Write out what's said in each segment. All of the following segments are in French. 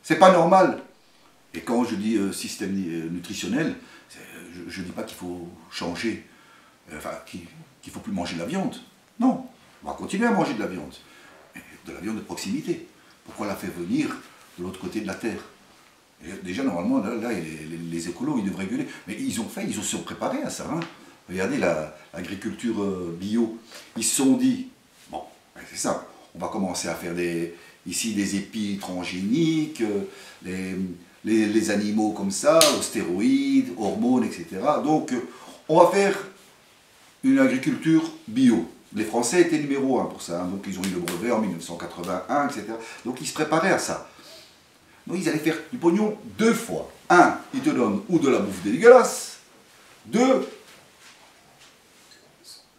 C'est pas normal. Et quand je dis système nutritionnel, je ne dis pas qu'il faut changer, enfin, qu'il ne faut plus manger de la viande. Non, on va continuer à manger de la viande. Mais de la viande de proximité. Pourquoi la faire venir de l'autre côté de la terre? Et déjà, normalement, là les écolos, ils devraient gueuler. Mais ils se sont préparés à ça. Hein. Regardez l'agriculture bio. Ils se sont dit, bon, c'est ça, on va commencer à faire ici des épis transgéniques, les animaux comme ça, aux stéroïdes, hormones, etc. Donc, on va faire une agriculture bio. Les Français étaient numéro 1 pour ça, hein. Donc ils ont eu le brevet en 1981, etc. Donc ils se préparaient à ça. Donc ils allaient faire du pognon 2 fois. 1, ils te donnent ou de la bouffe dégueulasse. 2,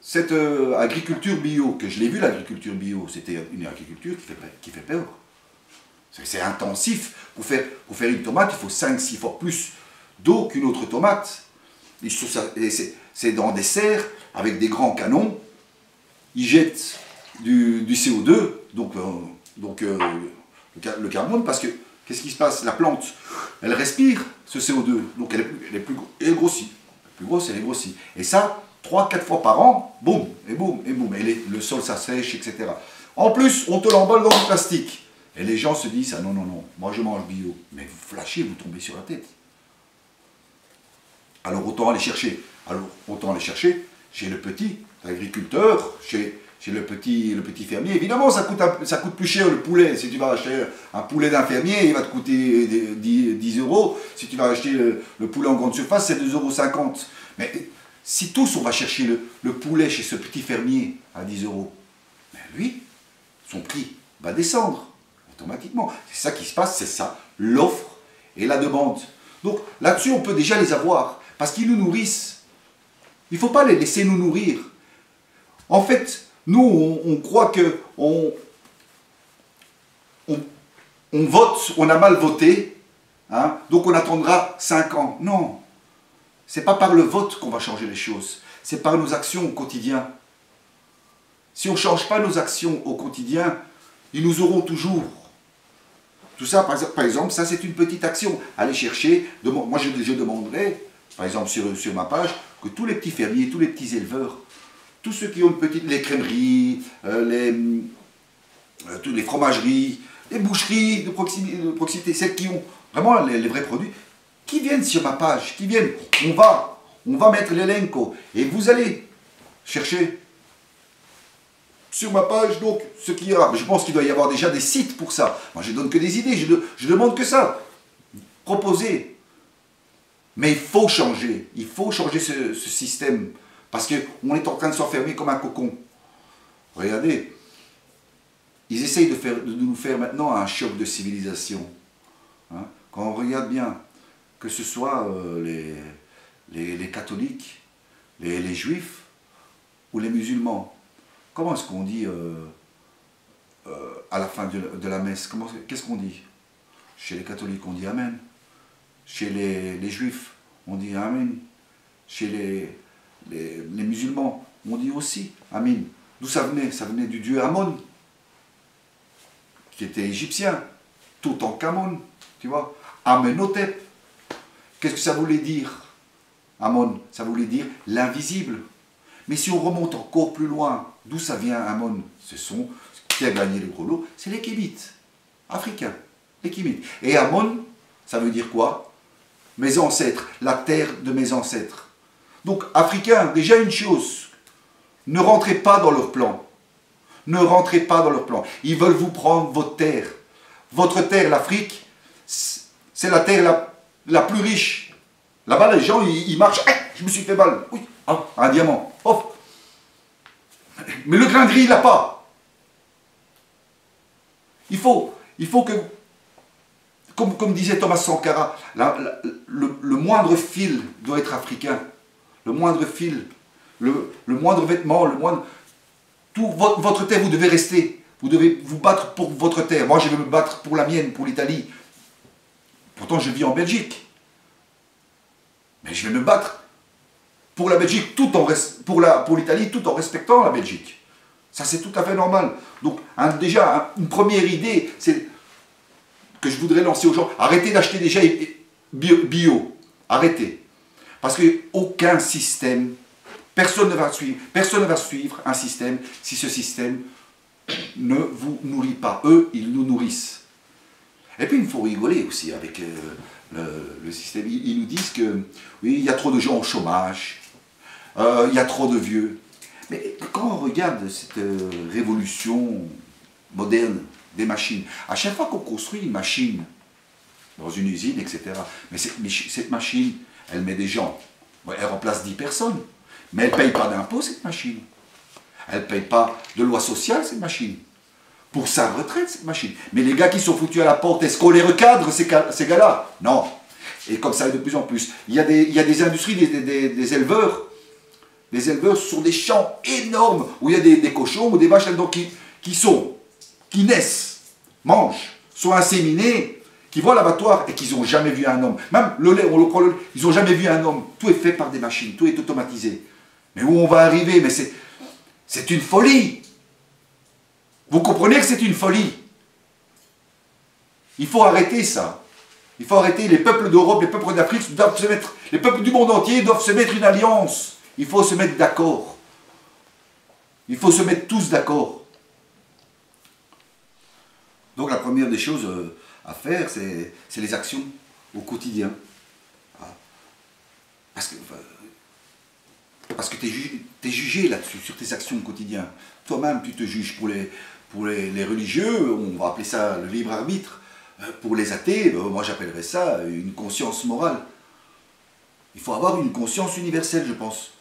cette agriculture bio, que je l'ai vu l'agriculture bio, c'était une agriculture qui fait peur. C'est intensif. Pour faire une tomate, il faut 5-6 fois plus d'eau qu'une autre tomate. C'est dans des serres avec des grands canons. Ils jettent du CO2, donc le carbone, parce que qu'est-ce qui se passe? La plante, elle respire ce CO2, donc elle grossit. La plus grosse, elle est grossie. Et ça, 3-4 fois par an, boum, et boum, et boum. Et le sol s'assèche, etc. En plus, on te l'emballe dans du plastique. Et les gens se disent, ah non, non, non, moi je mange bio. Mais vous flashez, vous tombez sur la tête. Alors autant aller chercher. Chez le petit agriculteur, chez le petit fermier. Évidemment, ça coûte plus cher le poulet. Si tu vas acheter un poulet d'un fermier, il va te coûter 10 €. Si tu vas acheter le poulet en grande surface, c'est 2,50 €. Mais si tous on va chercher le poulet chez ce petit fermier à 10 €, ben lui, son prix va descendre automatiquement. C'est ça qui se passe, c'est ça, l'offre et la demande. Donc là-dessus, on peut déjà les avoir, parce qu'ils nous nourrissent. Il ne faut pas les laisser nous nourrir. En fait, nous, on croit que on vote, on a mal voté, hein, donc on attendra 5 ans. Non, c'est pas par le vote qu'on va changer les choses, c'est par nos actions au quotidien. Si on ne change pas nos actions au quotidien, ils nous auront toujours. Tout ça, par exemple, ça c'est une petite action. Allez chercher, moi je demanderai, par exemple sur ma page, que tous les petits fermiers, tous les petits éleveurs, tous ceux qui ont les crèmeries, toutes les fromageries, les boucheries de proximité, celles qui ont vraiment les vrais produits, qui viennent sur ma page, qui viennent, on va mettre l'elenco, et vous allez chercher sur ma page, donc, ce qu'il y a. Je pense qu'il doit y avoir déjà des sites pour ça. Moi, je ne donne que des idées, je demande que ça. Proposer. Mais il faut changer ce système, parce qu'on est en train de s'enfermer comme un cocon. Regardez, ils essayent de nous faire maintenant un choc de civilisation. Hein? Quand on regarde bien, que ce soit les catholiques, les juifs ou les musulmans, comment est-ce qu'on dit à la fin de la messe? Qu'est-ce qu'on dit? Chez les catholiques, on dit Amen. Chez les juifs, on dit Amen. Chez les musulmans, on dit aussi Amen. D'où ça venait? Ça venait du dieu Amon, qui était égyptien. Toutankhamon, tu vois. Amenhotep. Qu'est-ce que ça voulait dire? Amon, ça voulait dire l'invisible. Mais si on remonte encore plus loin, d'où ça vient Amon? Qui a gagné le gros lot? C'est les Kémites, africains, les Kémites. Et Amon, ça veut dire quoi? Mes ancêtres, la terre de mes ancêtres. Donc, Africains, déjà une chose, ne rentrez pas dans leur plan. Ne rentrez pas dans leur plan. Ils veulent vous prendre votre terre. Votre terre, l'Afrique, c'est la terre la plus riche. Là-bas, les gens, ils marchent. Hey, je me suis fait mal. Oui, ah, un diamant. Hop. Mais le grain gris, il l'a pas. Il faut que, comme disait Thomas Sankara, le moindre fil doit être africain. Le moindre fil, le moindre vêtement, votre terre, vous devez rester. Vous devez vous battre pour votre terre. Moi, je vais me battre pour la mienne, pour l'Italie. Pourtant, je vis en Belgique. Mais je vais me battre pour la Belgique, pour l'Italie, tout en respectant la Belgique. Ça, c'est tout à fait normal. Donc, déjà, une première idée, c'est que je voudrais lancer aux gens. Arrêtez d'acheter déjà bio. Arrêtez. Parce qu'aucun système, personne ne va suivre un système si ce système ne vous nourrit pas. Eux, ils nous nourrissent. Et puis, il faut rigoler aussi avec le système. Ils nous disent que, oui, il y a trop de gens au chômage, il y a trop de vieux. Mais quand on regarde cette révolution moderne des machines, à chaque fois qu'on construit une machine dans une usine, etc., mais cette machine, elle met des gens. Elle remplace 10 personnes, mais elle ne paye pas d'impôts, cette machine. Elle ne paye pas de loi sociale, cette machine. Pour sa retraite, cette machine. Mais les gars qui sont foutus à la porte, est-ce qu'on les recadre, ces gars-là? Non. Et comme ça, de plus en plus. Il y a des industries, des éleveurs. Des éleveurs sur des champs énormes, où il y a des cochons ou des vaches là-dedans qui naissent, mangent, sont inséminés, qui vont à l'abattoir et qui n'ont jamais vu un homme. Même le lait, on le prend, ils n'ont jamais vu un homme. Tout est fait par des machines, tout est automatisé. Mais où on va arriver? Mais c'est une folie. Vous comprenez que c'est une folie. Il faut arrêter ça. Il faut arrêter. Les peuples d'Europe, les peuples d'Afrique doivent se mettre, les peuples du monde entier doivent se mettre une alliance. Il faut se mettre d'accord. Il faut se mettre tous d'accord. Donc la première des choses à faire, c'est les actions au quotidien. Parce que tu es jugé là-dessus, sur tes actions au quotidien. Toi-même, tu te juges pour les religieux, on va appeler ça le libre arbitre. Pour les athées, moi j'appellerais ça une conscience morale. Il faut avoir une conscience universelle, je pense.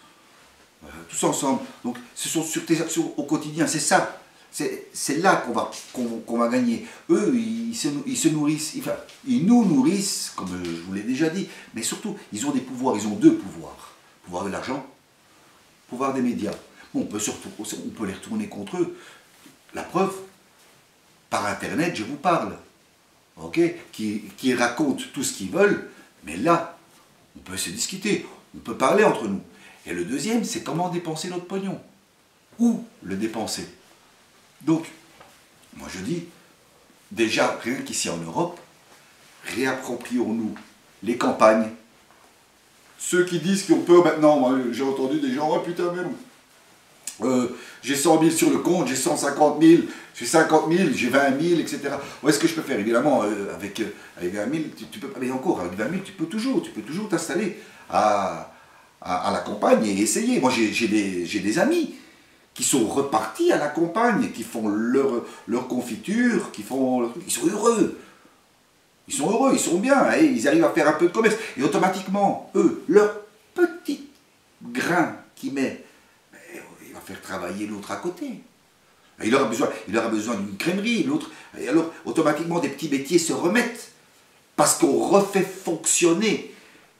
Tous ensemble. Donc, ce sont sur tes actions au quotidien, c'est ça. C'est là qu'on va gagner. Eux, ils se nourrissent, enfin, ils nous nourrissent, comme je vous l'ai déjà dit, mais surtout, ils ont des pouvoirs, ils ont deux pouvoirs. Pouvoir de l'argent, pouvoir des médias. Bon, on peut les retourner contre eux. La preuve, par Internet, je vous parle. Ok, qui racontent tout ce qu'ils veulent, mais là, on peut se discuter, on peut parler entre nous. Et le deuxième, c'est comment dépenser notre pognon. Où le dépenser. Donc, moi je dis, déjà, rien qu'ici en Europe, réapproprions-nous les campagnes. Ceux qui disent qu'on peut maintenant, j'ai entendu des gens, oh putain même, j'ai 100 000 sur le compte, j'ai 150 000, j'ai 50 000, j'ai 20 000, etc. Où est-ce que je peux faire? Évidemment, avec 20 000, tu peux pas, mais encore, avec 20 000, tu peux toujours t'installer à la campagne et essayer. Moi, j'ai des amis qui sont repartis à la campagne, qui font leur confiture, ils sont heureux. Ils sont heureux, ils sont bien, et ils arrivent à faire un peu de commerce. Et automatiquement, eux, leur petit grain qu'ils mettent, il va faire travailler l'autre à côté. Il aura besoin d'une crèmerie, l'autre. Et alors, automatiquement, des petits métiers se remettent. Parce qu'on refait fonctionner.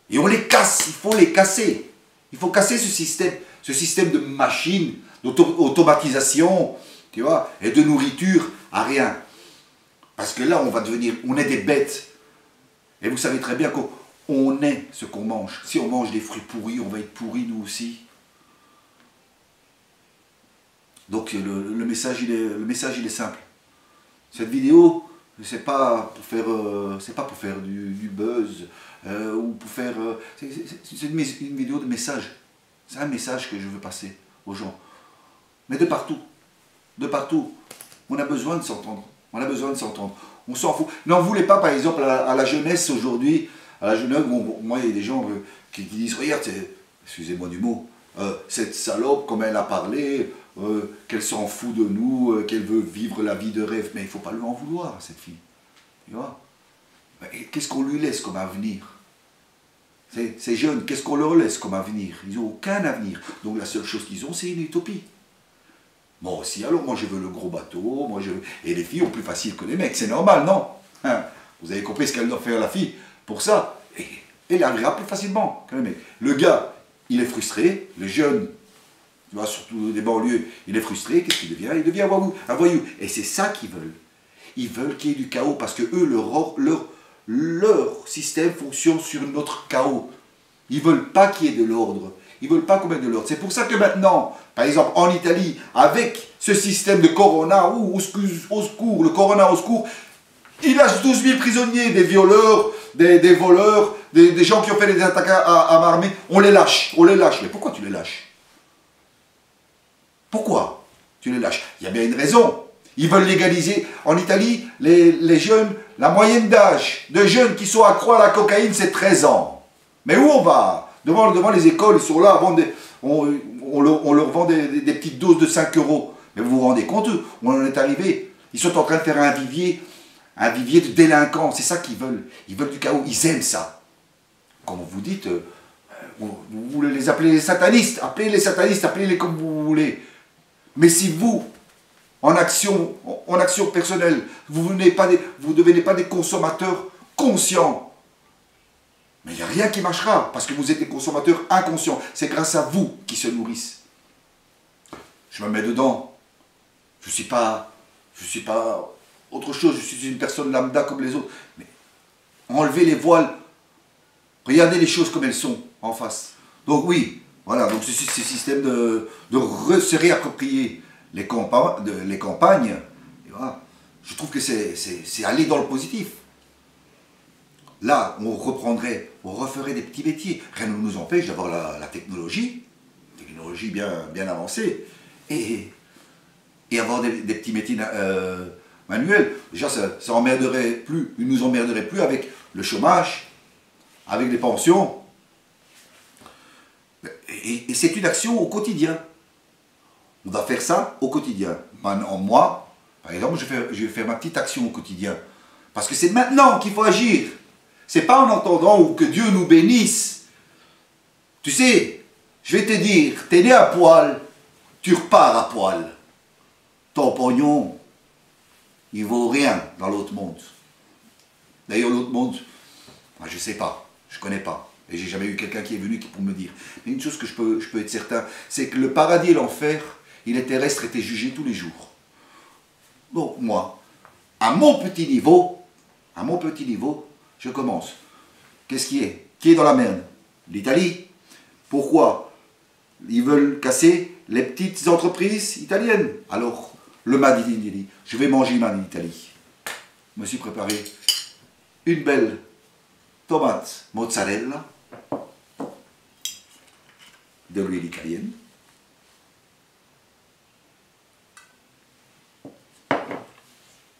Et on les casse, il faut les casser. Il faut casser ce système de machines, d'automatisation, tu vois, et de nourriture à rien. Parce que là, on est des bêtes. Et vous savez très bien qu'on est ce qu'on mange. Si on mange des fruits pourris, on va être pourris nous aussi. Donc le message, il est simple. Cette vidéo, c'est pas pour faire du buzz, ou pour faire... c'est une vidéo de message. C'est un message que je veux passer aux gens. Mais de partout. De partout. On a besoin de s'entendre. On a besoin de s'entendre. On s'en fout. N'en voulez pas, par exemple, à la jeunesse aujourd'hui. À la jeunesse, bon, moi, il y a des gens qui disent, regarde, excusez-moi du mot, cette salope, comme elle a parlé, qu'elle s'en fout de nous, qu'elle veut vivre la vie de rêve. Mais il ne faut pas lui en vouloir, cette fille. Tu vois? Qu'est-ce qu'on lui laisse comme avenir? Ces jeunes, qu'est-ce qu'on leur laisse comme avenir? Ils n'ont aucun avenir. Donc la seule chose qu'ils ont, c'est une utopie. Bon, si, alors moi je veux le gros bateau, et les filles ont plus facile que les mecs, c'est normal, non? Hein? Vous avez compris ce qu'elle doit faire la fille pour ça? Et elle arrivera plus facilement que les mecs. Le gars, il est frustré, le jeune, tu vois, surtout des banlieues, il est frustré, qu'est-ce qu'il devient? Il devient un voyou. Et c'est ça qu'ils veulent. Ils veulent qu'il y ait du chaos, parce que eux, leur système fonctionne sur notre chaos. Ils ne veulent pas qu'il y ait de l'ordre. Ils ne veulent pas qu'on mette de l'ordre. C'est pour ça que maintenant, par exemple en Italie, avec ce système de corona, au secours, le corona au secours, il lâche cherche 12 000 prisonniers, des violeurs, des voleurs, des gens qui ont fait des attaques à main armée. On les lâche, on les lâche. Mais pourquoi tu les lâches? Pourquoi tu les lâches? Il y a bien une raison. Ils veulent légaliser. En Italie, les jeunes, la moyenne d'âge de jeunes qui sont accros à la cocaïne, c'est 13 ans. Mais où on va? Devant les écoles, ils sont là, on leur vend des petites doses de 5 euros. Mais vous vous rendez compte, on en est arrivé. Ils sont en train de faire un vivier de délinquants. C'est ça qu'ils veulent. Ils veulent du chaos. Ils aiment ça. Comme vous dites, vous voulez les appeler les satanistes. Appelez-les comme vous voulez. Mais si vous, en action personnelle, vous ne devenez pas des consommateurs conscients, mais il n'y a rien qui marchera, parce que vous êtes des consommateurs inconscients. C'est grâce à vous qui se nourrissent. Je me mets dedans. Je ne suis pas autre chose, je suis une personne lambda comme les autres. Mais enlevez les voiles, regardez les choses comme elles sont en face. Donc oui, voilà, donc ce système de se réapproprier les campagnes, et voilà, je trouve que c'est aller dans le positif. Là, on referait des petits métiers. Rien ne nous empêche d'avoir la technologie bien avancée, et avoir des petits métiers manuels. Déjà, ça emmerderait plus, ils nous emmerderaient plus avec le chômage, avec les pensions. Et c'est une action au quotidien. On va faire ça au quotidien. Maintenant, moi, par exemple, je vais faire ma petite action au quotidien. Parce que c'est maintenant qu'il faut agir. C'est pas en attendant ou que Dieu nous bénisse. Tu sais, je vais te dire, t'es né à poil, tu repars à poil. Ton pognon, il vaut rien dans l'autre monde. D'ailleurs, l'autre monde, moi, je sais pas, je connais pas. Et j'ai jamais eu quelqu'un qui est venu pour me dire. Mais une chose que je peux être certain, c'est que le paradis et l'enfer, et les terrestres étaient jugés tous les jours. Donc moi, à mon petit niveau, je commence. Qu'est-ce qui est? Qui est dans la merde? L'Italie. Pourquoi? Ils veulent casser les petites entreprises italiennes. Alors, le Made in Italy. Je vais manger Made in Italy. Je me suis préparé une belle tomate mozzarella, de l'huile italienne,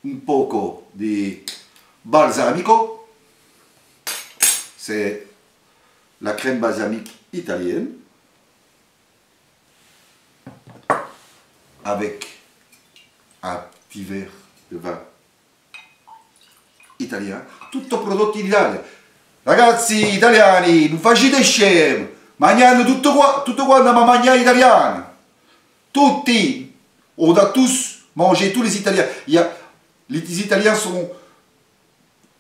un poco di balsamico, c'est la crème balsamique italienne, avec un petit verre de vin italien, tutto prodotti in Italia. Ragazzi italiani, non facete scemi, mangiando tutto quanto ma mangiare italiano. Tutti, on a tous mangé, tous les Italiens. Les Italiens sont...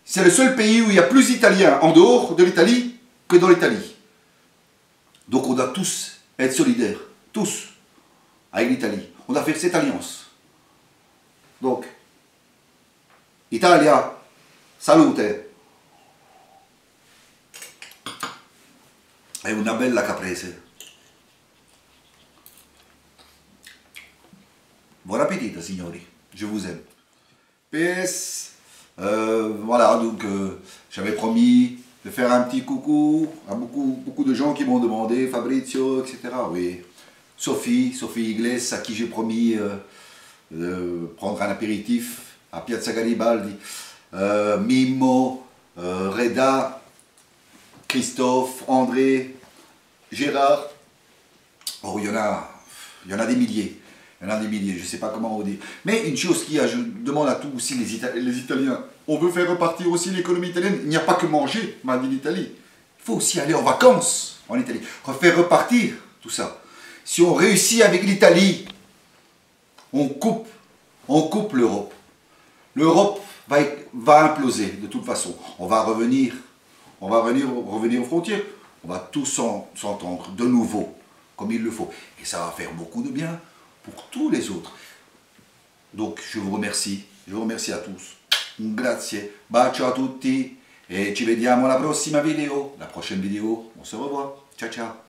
C'est le seul pays où il y a plus d'Italiens en dehors de l'Italie que dans l'Italie. Donc on doit tous être solidaires, tous, avec l'Italie. On a fait cette alliance. Donc, Italia, salute. È una bella caprese. Bon appétit, signori. Je vous aime. PS. Voilà, donc j'avais promis de faire un petit coucou à beaucoup de gens qui m'ont demandé, Fabrizio, etc. Oui. Sophie Igles, à qui j'ai promis de prendre un apéritif à Piazza Garibaldi. Mimmo, Reda, Christophe, André, Gérard. Oh, il y en a des milliers. Je ne sais pas comment on dit. Mais une chose je demande à tous aussi les Italiens, on veut faire repartir aussi l'économie italienne. Il n'y a pas que manger, m'a dit l'Italie. Il faut aussi aller en vacances en Italie. Faire repartir tout ça. Si on réussit avec l'Italie, on coupe l'Europe. L'Europe va imploser de toute façon. On va revenir aux frontières. On va tous s'entendre de nouveau, comme il le faut. Et ça va faire beaucoup de bien pour tous les autres. Donc je vous remercie à tous. Un grazie, bacio a tutti et ci vediamo alla prossima vidéo. La prochaine vidéo, on se revoit. Ciao ciao.